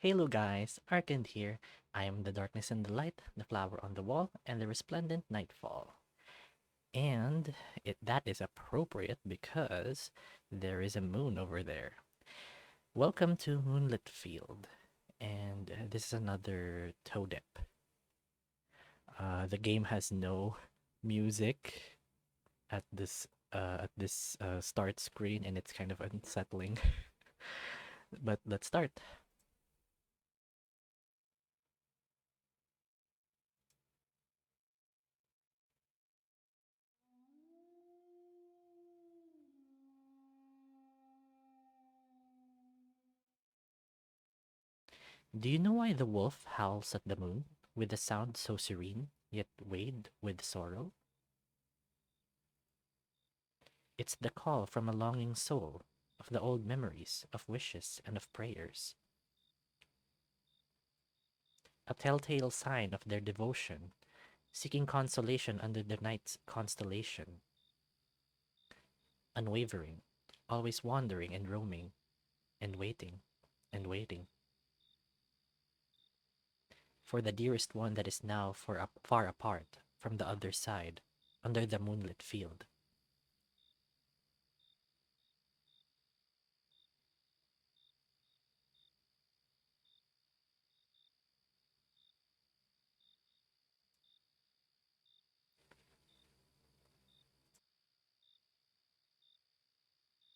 Hello guys, Arcand here. I am the darkness and the light, the flower on the wall, and the resplendent nightfall. And that is appropriate because there is a moon over there. Welcome to Moonlit Field, and this is another toe dip. The game has no music at this start screen, and it's kind of unsettling. But let's start. Do you know why the wolf howls at the moon with a sound so serene, yet weighed with sorrow? It's the call from a longing soul of the old memories of wishes and of prayers, a telltale sign of their devotion, seeking consolation under the night's constellation, unwavering, always wandering and roaming, and waiting, and waiting for the dearest one that is now far apart from the other side, under the moonlit field.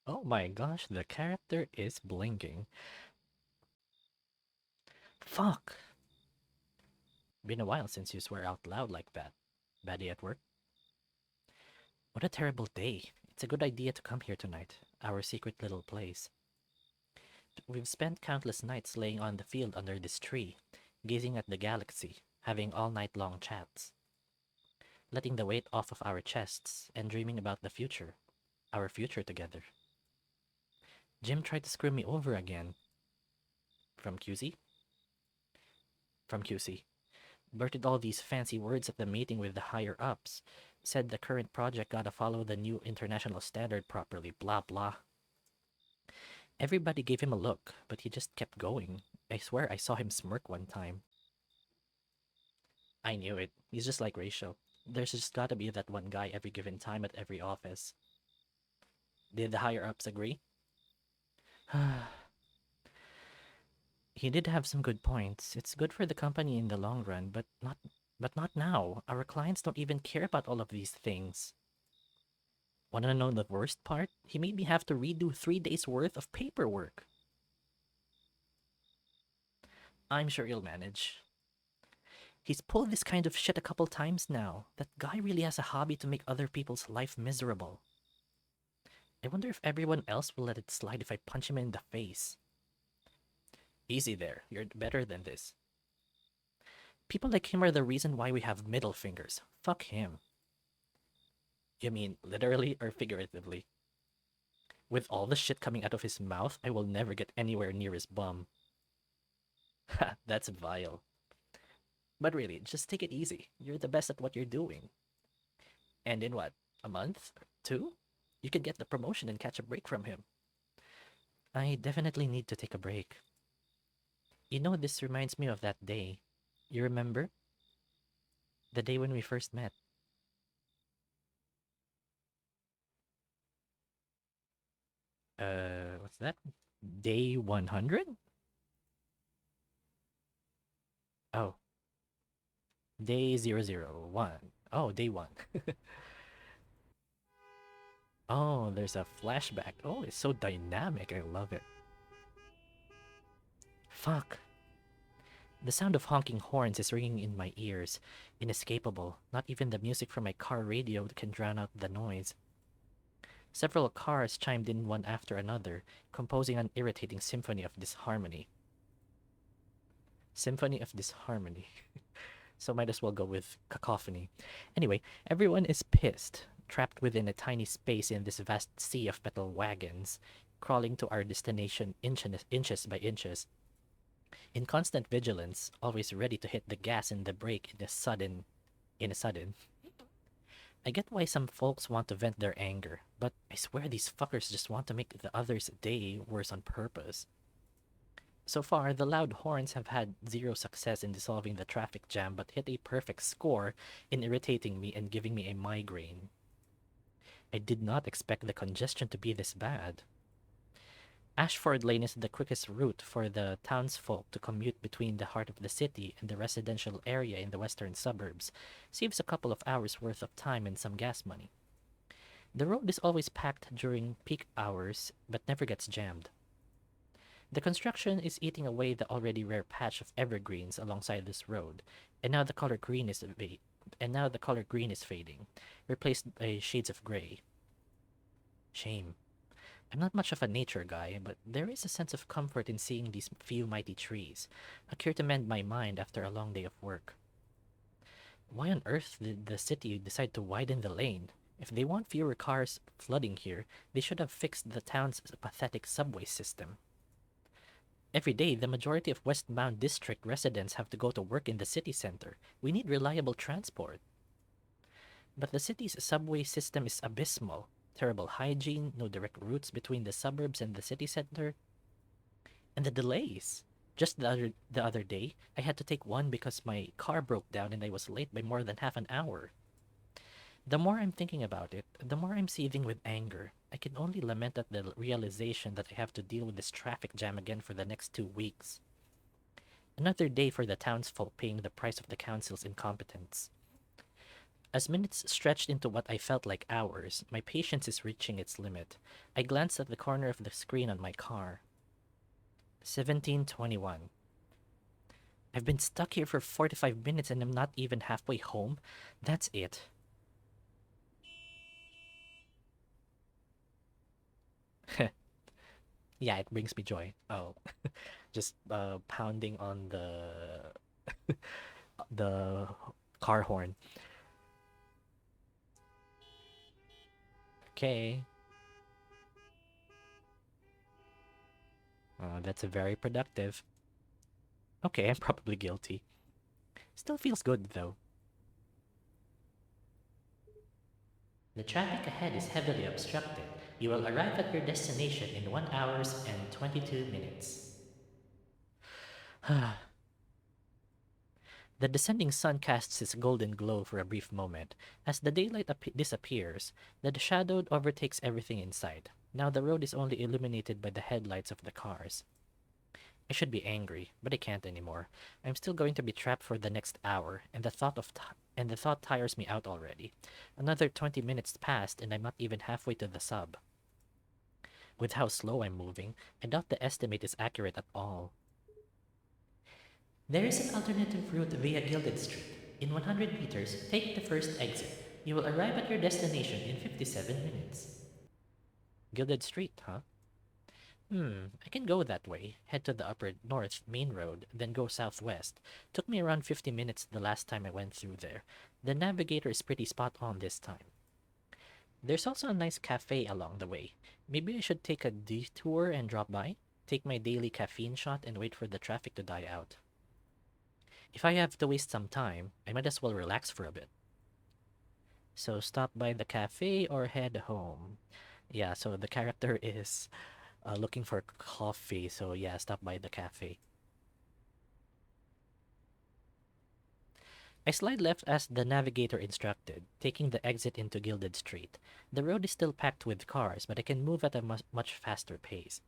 Oh my gosh, the character is blinking. Fuck! Been a while since you swear out loud like that. Bad day at work? What a terrible day. It's a good idea to come here tonight, our secret little place. We've spent countless nights laying on the field under this tree, gazing at the galaxy, having all night long chats, letting the weight off of our chests, and dreaming about the future, our future together. Jim tried to screw me over again. From QC? From QC. Blurted all these fancy words at the meeting with the higher ups. Said the current project gotta follow the new international standard properly, blah blah. Everybody gave him a look, but he just kept going. I swear I saw him smirk one time. I knew it. He's just like Rachel. There's just gotta be that one guy every given time at every office. Did the higher ups agree? He did have some good points. It's good for the company in the long run, but not now. Our clients don't even care about all of these things. Wanna know the worst part? He made me have to redo 3 days worth of paperwork. I'm sure he'll manage. He's pulled this kind of shit a couple times now. That guy really has a hobby to make other people's life miserable. I wonder if everyone else will let it slide if I punch him in the face. Easy there, you're better than this. People like him are the reason why we have middle fingers. Fuck him. You mean literally or figuratively? With all the shit coming out of his mouth, I will never get anywhere near his bum. Ha, that's vile. But really, just take it easy. You're the best at what you're doing. And in what, a month? 2? You could get the promotion and catch a break from him. I definitely need to take a break. You know, this reminds me of that day. You remember? The day when we first met. What's that? Day 100? Oh, day 001. Oh, day 1. Oh, there's a flashback. Oh, it's so dynamic. I love it. Fuck. The sound of honking horns is ringing in my ears. Inescapable. Not even the music from my car radio can drown out the noise. Several cars chimed in one after another, composing an irritating symphony of disharmony. Symphony of disharmony. So might as well go with cacophony. Anyway, everyone is pissed, trapped within a tiny space in this vast sea of metal wagons, crawling to our destination inches by inches, in constant vigilance, always ready to hit the gas and the brake in a sudden. I get why some folks want to vent their anger, but I swear these fuckers just want to make the other's day worse on purpose. So far, the loud horns have had zero success in dissolving the traffic jam, but hit a perfect score in irritating me and giving me a migraine. I did not expect the congestion to be this bad. Ashford Lane is the quickest route for the townsfolk to commute between the heart of the city and the residential area in the western suburbs. Saves a couple of hours worth of time and some gas money. The road is always packed during peak hours, but never gets jammed. The construction is eating away the already rare patch of evergreens alongside this road, and now the color green is fading, replaced by shades of gray. Shame. I'm not much of a nature guy, but there is a sense of comfort in seeing these few mighty trees, a cure to mend my mind after a long day of work. Why on earth did the city decide to widen the lane? If they want fewer cars flooding here, they should have fixed the town's pathetic subway system. Every day, the majority of westbound district residents have to go to work in the city center. We need reliable transport. But the city's subway system is abysmal. Terrible hygiene, no direct routes between the suburbs and the city center, and the delays. Just the other day, I had to take one because my car broke down and I was late by more than half an hour. The more I'm thinking about it, the more I'm seething with anger. I can only lament at the realization that I have to deal with this traffic jam again for the next 2 weeks. Another day for the townsfolk paying the price of the council's incompetence. As minutes stretched into what I felt like hours, my patience is reaching its limit. I glanced at the corner of the screen on my car. 17:21. I've been stuck here for 45 minutes and I'm not even halfway home. That's it. Yeah, it brings me joy. Oh, just pounding on the car horn. Okay. That's very productive. Okay, I'm probably guilty. Still feels good though. The traffic ahead is heavily obstructed. You will arrive at your destination in 1 hour and 22 minutes. The descending sun casts its golden glow for a brief moment. As the daylight disappears, the shadow overtakes everything in sight. Now the road is only illuminated by the headlights of the cars. I should be angry, but I can't anymore. I'm still going to be trapped for the next hour, and the thought tires me out already. Another 20 minutes passed, and I'm not even halfway to the sub. With how slow I'm moving, I doubt the estimate is accurate at all. There is an alternative route via Gilded Street. In 100 meters, take the first exit. You will arrive at your destination in 57 minutes. Gilded Street, huh? I can go that way, head to the upper north main road, then go southwest. Took me around 50 minutes the last time I went through there. The navigator is pretty spot on this time. There's also a nice cafe along the way. Maybe I should take a detour and drop by, take my daily caffeine shot and wait for the traffic to die out. If I have to waste some time, I might as well relax for a bit. So stop by the cafe or head home. Yeah, so the character is looking for coffee, so yeah, stop by the cafe. I slide left as the navigator instructed, taking the exit into Gilded Street. The road is still packed with cars, but I can move at a much faster pace.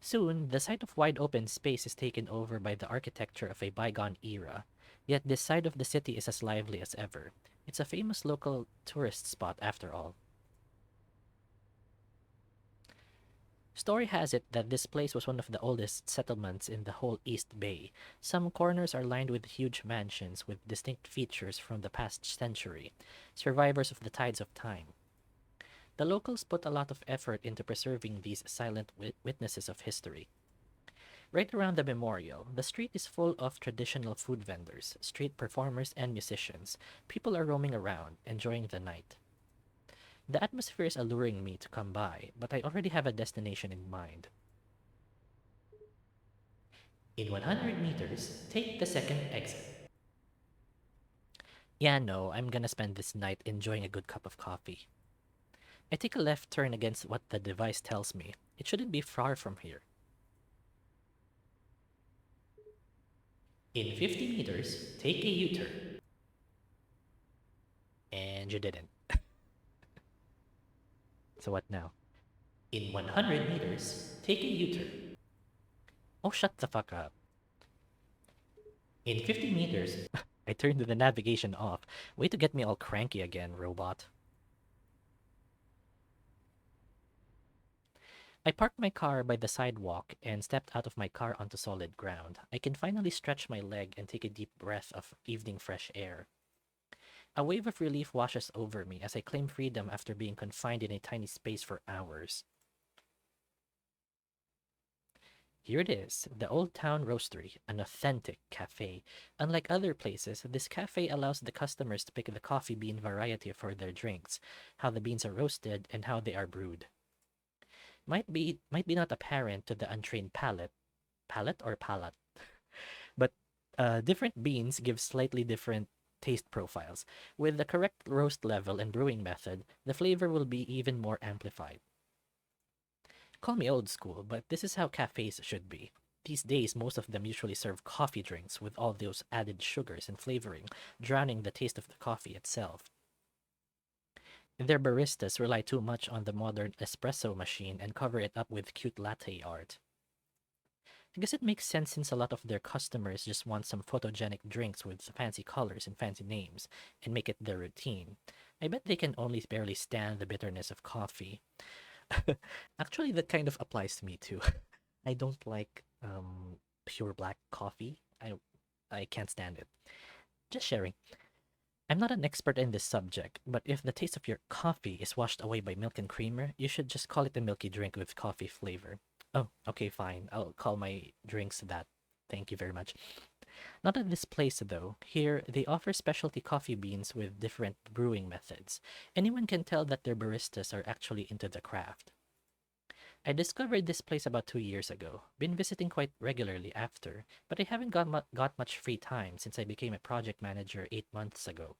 Soon, the sight of wide open space is taken over by the architecture of a bygone era, yet this side of the city is as lively as ever. It's a famous local tourist spot after all. Story has it that this place was one of the oldest settlements in the whole East Bay. Some corners are lined with huge mansions with distinct features from the past century, survivors of the tides of time. The locals put a lot of effort into preserving these silent witnesses of history. Right around the memorial, the street is full of traditional food vendors, street performers, and musicians. People are roaming around, enjoying the night. The atmosphere is alluring me to come by, but I already have a destination in mind. In 100 meters, take the second exit. Yeah, no, I'm gonna spend this night enjoying a good cup of coffee. I take a left turn against what the device tells me. It shouldn't be far from here. In 50 meters, take a U-turn. And you didn't. So what now? In 100 meters, take a U-turn. Oh, shut the fuck up. In 50 meters, I turned the navigation off. Way to get me all cranky again, robot. I parked my car by the sidewalk and stepped out of my car onto solid ground. I can finally stretch my leg and take a deep breath of evening fresh air. A wave of relief washes over me as I claim freedom after being confined in a tiny space for hours. Here it is, the Old Town Roastery, an authentic cafe. Unlike other places, this cafe allows the customers to pick the coffee bean variety for their drinks, how the beans are roasted, and how they are brewed. Might be not apparent to the untrained palate or palate, but different beans give slightly different taste profiles. With the correct roast level and brewing method, the flavor will be even more amplified. Call me old school, but this is how cafes should be. These days, most of them usually serve coffee drinks with all those added sugars and flavoring, drowning the taste of the coffee itself. Their baristas rely too much on the modern espresso machine and cover it up with cute latte art. I guess it makes sense since a lot of their customers just want some photogenic drinks with fancy colors and fancy names and make it their routine. I bet they can only barely stand the bitterness of coffee. Actually, that kind of applies to me too. I don't like pure black coffee. I can't stand it. Just sharing. I'm not an expert in this subject, but if the taste of your coffee is washed away by milk and creamer, you should just call it a milky drink with coffee flavor. Oh, okay, fine. I'll call my drinks that. Thank you very much. Not at this place, though. Here, they offer specialty coffee beans with different brewing methods. Anyone can tell that their baristas are actually into the craft. I discovered this place about 2 years ago. Been visiting quite regularly after, but I haven't got much free time since I became a project manager 8 months ago.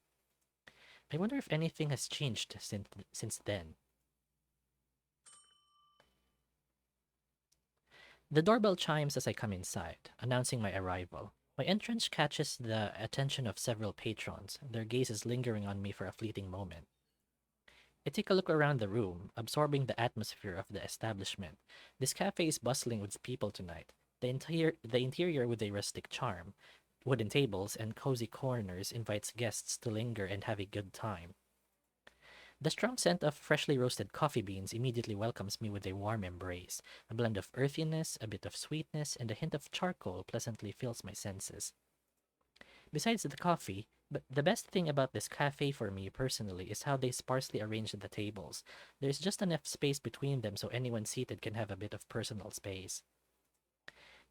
I wonder if anything has changed since then. The doorbell chimes as I come inside, announcing my arrival. My entrance catches the attention of several patrons, their gazes lingering on me for a fleeting moment. I take a look around the room, absorbing the atmosphere of the establishment. This cafe is bustling with people tonight. The interior with a rustic charm. Wooden tables and cozy corners invites guests to linger and have a good time. The strong scent of freshly roasted coffee beans immediately welcomes me with a warm embrace. A blend of earthiness, a bit of sweetness, and a hint of charcoal pleasantly fills my senses. Besides the coffee, but the best thing about this cafe for me personally is how they sparsely arrange the tables. There's just enough space between them so anyone seated can have a bit of personal space.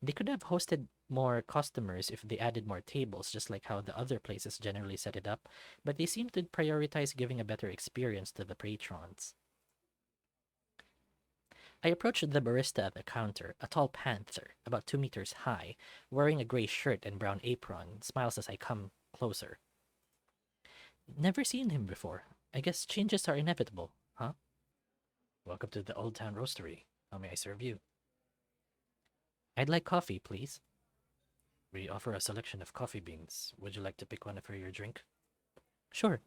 They could have hosted more customers if they added more tables, just like how the other places generally set it up, but they seem to prioritize giving a better experience to the patrons. I approached the barista at the counter, a tall panther, about 2 meters high, wearing a gray shirt and brown apron, smiles as I come closer. Never seen him before. I guess changes are inevitable, huh? Welcome to the Old Town Roastery. How may I serve you? I'd like coffee, please. We offer a selection of coffee beans. Would you like to pick one for your drink? Sure.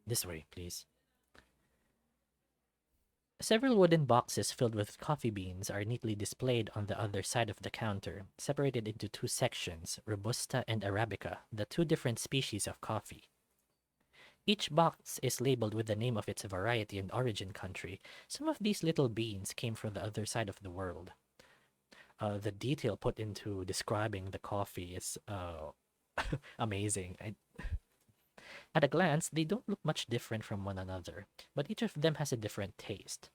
This way, please. Several wooden boxes filled with coffee beans are neatly displayed on the other side of the counter, separated into two sections, Robusta and Arabica, the two different species of coffee. Each box is labeled with the name of its variety and origin country. Some of these little beans came from the other side of the world. The detail put into describing the coffee is amazing. At a glance, they don't look much different from one another, but each of them has a different taste.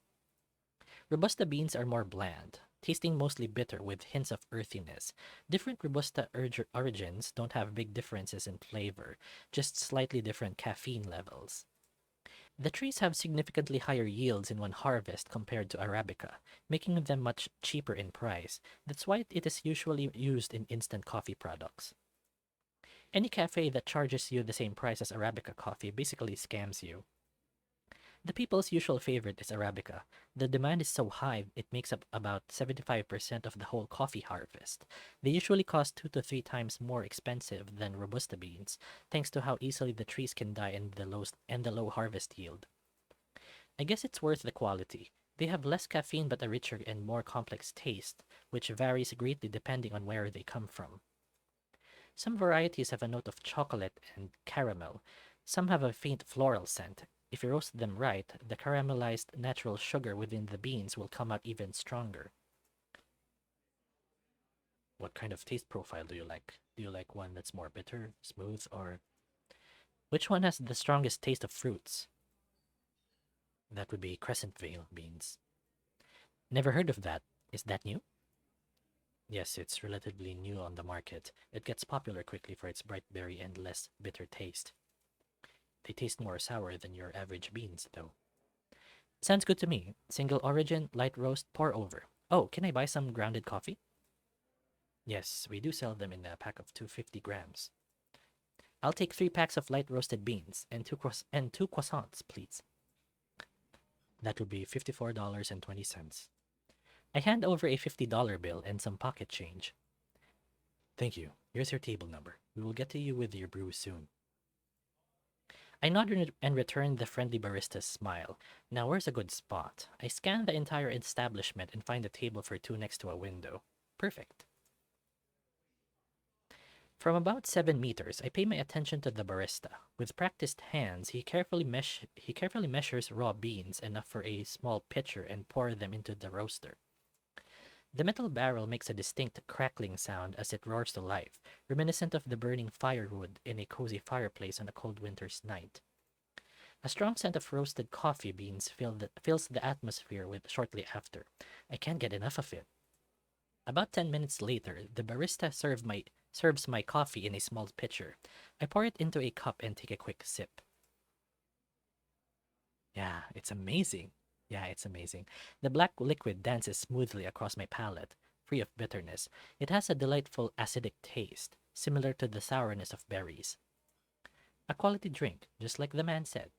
Robusta beans are more bland, tasting mostly bitter with hints of earthiness. Different Robusta origins don't have big differences in flavor, just slightly different caffeine levels. The trees have significantly higher yields in one harvest compared to Arabica, making them much cheaper in price. That's why it is usually used in instant coffee products. Any cafe that charges you the same price as Arabica coffee basically scams you. The people's usual favorite is Arabica. The demand is so high, it makes up about 75% of the whole coffee harvest. They usually cost 2 to 3 times more expensive than Robusta beans, thanks to how easily the trees can die and the low harvest yield. I guess it's worth the quality. They have less caffeine but a richer and more complex taste, which varies greatly depending on where they come from. Some varieties have a note of chocolate and caramel. Some have a faint floral scent. If you roast them right, the caramelized natural sugar within the beans will come out even stronger. What kind of taste profile do you like? Do you like one that's more bitter, smooth, or which one has the strongest taste of fruits? That would be Crescent Vale beans. Never heard of that. Is that new? Yes, it's relatively new on the market. It gets popular quickly for its bright berry and less bitter taste. They taste more sour than your average beans, though. Sounds good to me. Single origin, light roast, pour over. Oh, can I buy some grounded coffee? Yes, we do sell them in a pack of 250 grams. I'll take 3 packs of light roasted beans and two croissants, please. That would be $54.20. I hand over a $50 bill and some pocket change. Thank you. Here's your table number. We will get to you with your brew soon. I nod and return the friendly barista's smile. Now where's a good spot? I scan the entire establishment and find a table for two next to a window. Perfect. From about 7 meters, I pay my attention to the barista. With practiced hands, he carefully measures raw beans enough for a small pitcher and pour them into the roaster. The metal barrel makes a distinct crackling sound as it roars to life, reminiscent of the burning firewood in a cozy fireplace on a cold winter's night. A strong scent of roasted coffee beans fills the atmosphere with shortly after. I can't get enough of it. About 10 minutes later, the barista serves my coffee in a small pitcher. I pour it into a cup and take a quick sip. Yeah, it's amazing. Yeah, it's amazing. The black liquid dances smoothly across my palate, free of bitterness. It has a delightful acidic taste, similar to the sourness of berries. A quality drink, just like the man said.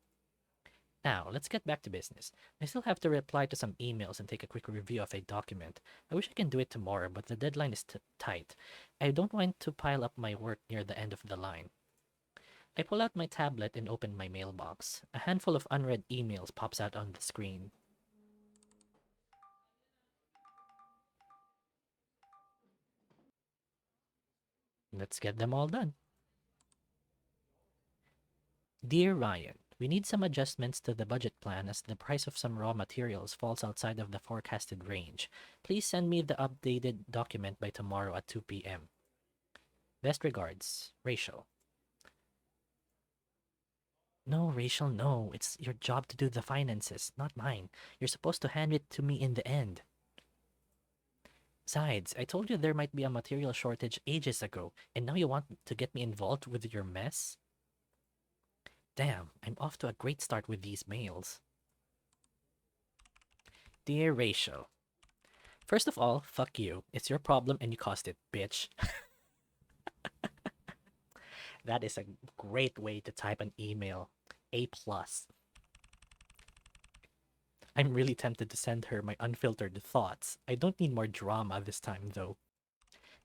Now, let's get back to business. I still have to reply to some emails and take a quick review of a document. I wish I can do it tomorrow, but the deadline is tight. I don't want to pile up my work near the end of the line. I pull out my tablet and open my mailbox. A handful of unread emails pops out on the screen. Let's get them all done. Dear Ryan, we need some adjustments to the budget plan as the price of some raw materials falls outside of the forecasted range. Please send me the updated document by tomorrow at 2 p.m. Best regards, Rachel. No, Rachel, no. It's your job to do the finances, not mine. You're supposed to hand it to me in the end. Besides, I told you there might be a material shortage ages ago, and now you want to get me involved with your mess? Damn, I'm off to a great start with these mails. Dear Rachel, first of all, fuck you. It's your problem and you caused it, bitch. That is a great way to type an email. A plus. I'm really tempted to send her my unfiltered thoughts. I don't need more drama this time, though.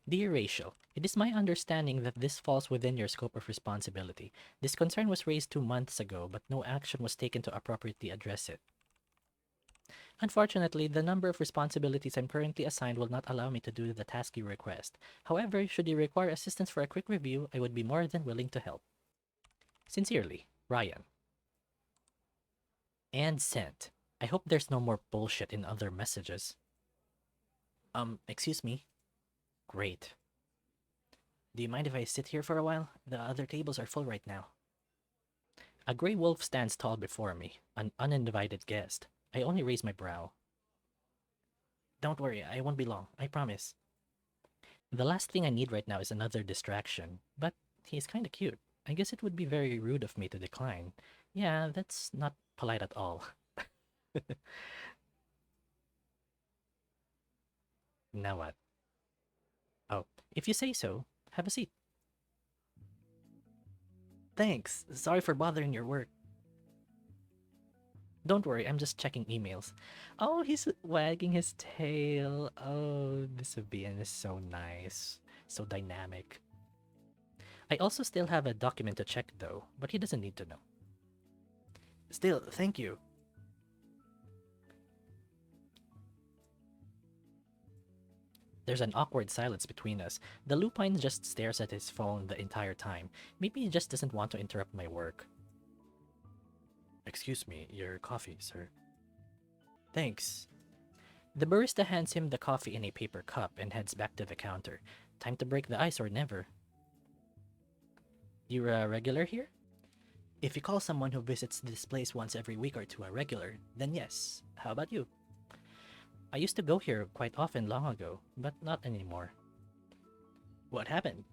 Dear Rachel, it is my understanding that this falls within your scope of responsibility. This concern was raised 2 months ago, but no action was taken to appropriately address it. Unfortunately, the number of responsibilities I'm currently assigned will not allow me to do the task you request. However, should you require assistance for a quick review, I would be more than willing to help. Sincerely, Ryan. And sent. I hope there's no more bullshit in other messages. Excuse me? Great. Do you mind if I sit here for a while? The other tables are full right now. A gray wolf stands tall before me, an uninvited guest. I only raise my brow. Don't worry, I won't be long, I promise. The last thing I need right now is another distraction, but he's kinda cute. I guess it would be very rude of me to decline. Yeah, that's not polite at all. Now what? Oh, if you say so, have a seat. Thanks. Sorry for bothering your work. Don't worry, I'm just checking emails. Oh, he's wagging his tail. Oh, this Sabian is so nice. So dynamic. I also still have a document to check though, but he doesn't need to know. Still, thank you. There's an awkward silence between us. The lupine just stares at his phone the entire time. Maybe he just doesn't want to interrupt my work. Excuse me, your coffee, sir. Thanks. The barista hands him the coffee in a paper cup and heads back to the counter. Time to break the ice or never. You're a regular here? If you call someone who visits this place once every week or two a regular, then yes. How about you? I used to go here quite often long ago, but not anymore. What happened?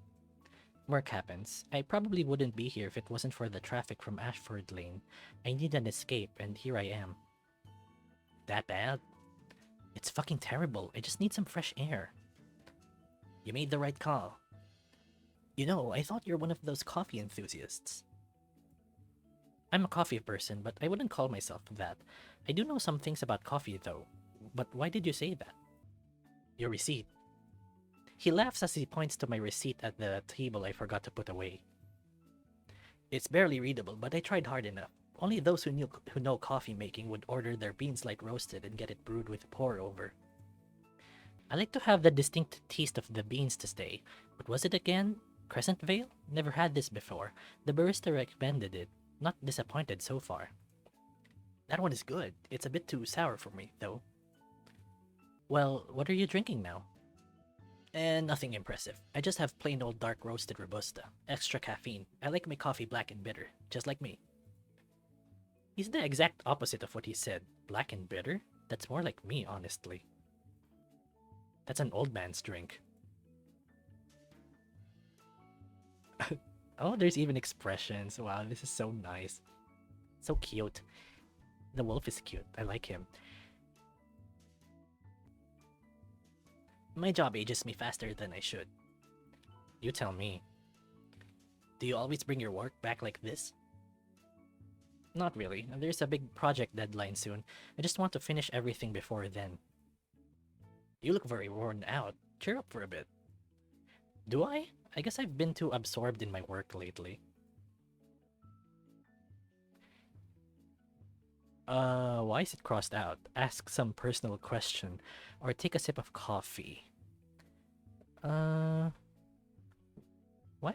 Work happens. I probably wouldn't be here if it wasn't for the traffic from Ashford Lane. I need an escape, and here I am. That bad? It's fucking terrible. I just need some fresh air. You made the right call. You know, I thought you're one of those coffee enthusiasts. I'm a coffee person, but I wouldn't call myself that. I do know some things about coffee, though. But why did you say that? Your receipt. He laughs as he points to my receipt at the table I forgot to put away. It's barely readable, but I tried hard enough. Only those who know coffee making would order their beans light roasted and get it brewed with pour over. I like to have the distinct taste of the beans to stay. What was it again? Crescent Vale? Never had this before. The barista recommended it. Not disappointed so far. That one is good. It's a bit too sour for me, though. Well, what are you drinking now? Nothing impressive. I just have plain old dark roasted Robusta. Extra caffeine. I like my coffee black and bitter, just like me. He's the exact opposite of what he said. Black and bitter? That's more like me, honestly. That's an old man's drink. Oh, there's even expressions. Wow, this is so nice. So cute. The wolf is cute. I like him. My job ages me faster than I should. You tell me. Do you always bring your work back like this? Not really. There's a big project deadline soon. I just want to finish everything before then. You look very worn out. Cheer up for a bit. Do I? I guess I've been too absorbed in my work lately. Why is it crossed out? Ask some personal question. Or take a sip of coffee. Why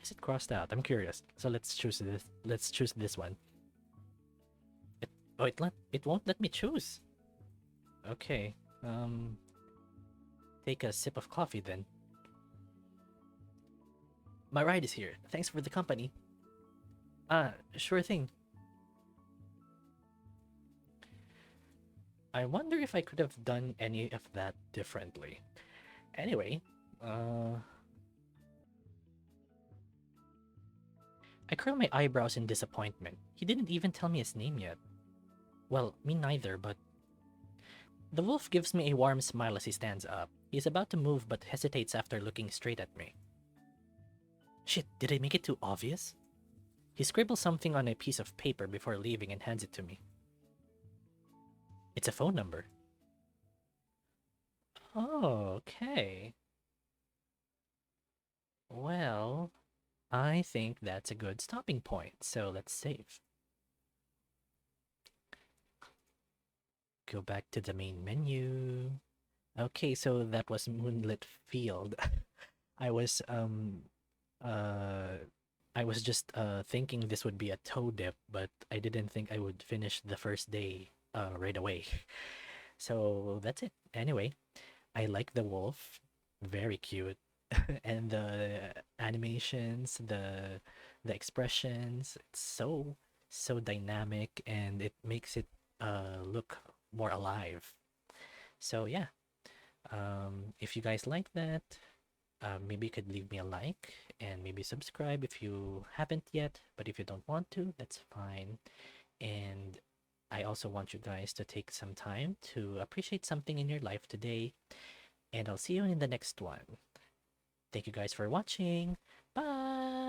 is it crossed out? I'm curious. So let's choose this. Let's choose this one. It won't let me choose. Okay. Take a sip of coffee then. My ride is here. Thanks for the company. Sure thing. I wonder if I could have done any of that differently. Anyway, I curl my eyebrows in disappointment. He didn't even tell me his name yet. Well, me neither, but... The wolf gives me a warm smile as he stands up. He's about to move but hesitates after looking straight at me. Shit, did I make it too obvious? He scribbles something on a piece of paper before leaving and hands it to me. It's a phone number. Oh, okay. Well, I think that's a good stopping point, so let's save. Go back to the main menu. Okay, so that was Moonlit Field. I was just thinking this would be a toe dip, but I didn't think I would finish the first day right away. So that's it. Anyway, I like the wolf. Very cute. And the animations, the expressions, it's so dynamic and it makes it look more alive. So yeah. If you guys like that, maybe you could leave me a like and maybe subscribe if you haven't yet, but if you don't want to, that's fine. And I also want you guys to take some time to appreciate something in your life today, and I'll see you in the next one. Thank you guys for watching. Bye!